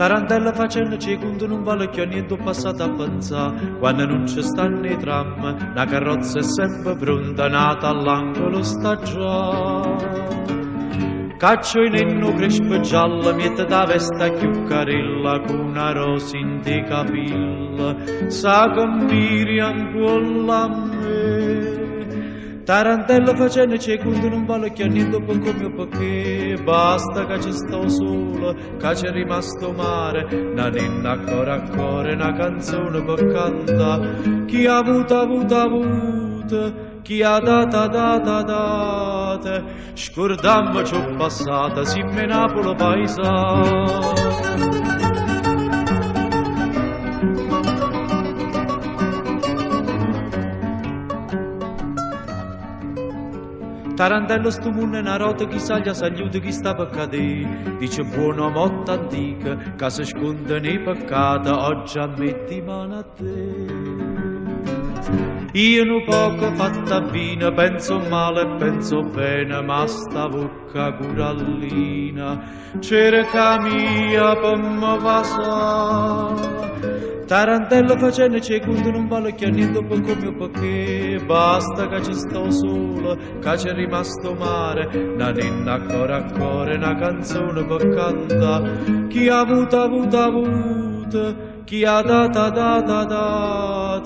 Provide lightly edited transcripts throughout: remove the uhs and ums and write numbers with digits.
Tarantella facendo secondo non vale che niente passato a pensare. Quando non ci stanno i tram, la carrozza è sempre pronta, nata all'angolo sta già. Caccio in enno crespo gialla, mette da vesta più carilla, con una rosa in te capilla, sa campiri ancora a me. Tarantella facendo secondo non vale che niente per come perché, basta che ci sto solo, che c'è rimasto mare, una ninna ancora, una canzone per cantare, chi ha avuto, chi ha data, scordammo ciò passata, si me Napoli paesa. Tarantello sto mondo è una rota, chi saglia sagliuto, chi sta per cadere. Dice buona motta antica, che si sconda nei peccati, oggi ammetti mano a te. Io non poco fatta bene, penso male e penso bene, ma sta bocca curallina, cerca mia per me vasà. Tarantello facendo secondo non vale che niente per come perché, basta che ci sto solo, che c'è rimasto mare, una ninna ancora, una canzone per cantare, chi ha avuto, chi ha data,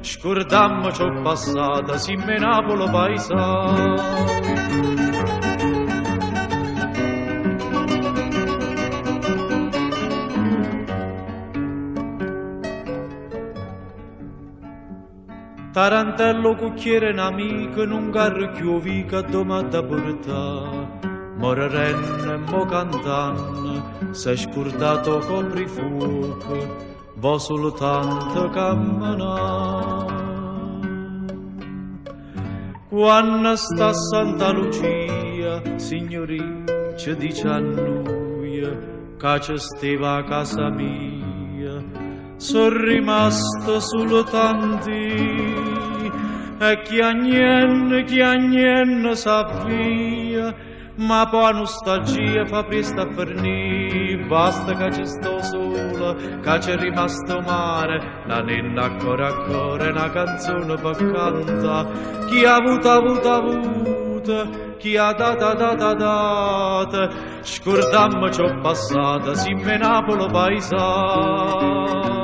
scordammo ciò passata, si me Napoli paesa. Tarantello cucchiere n'amico, non garro chiovi che domanda porta. Moreren e mo cantan, s'è scordato coprifuoco, vo soltanto camminà. Quando sta Santa Lucia, signori, ci dice a noi, che ci steva a casa mia. Sono rimasto soltanto e chi a niente sa via, ma poi nostalgia fa presto a fornire, basta che ci sto sola, che c'è rimasto mare, la ninna ancora, una canzone per cantare, chi ha avuto, chi ha data, scordammo ciò passata, si me Napoli paesa.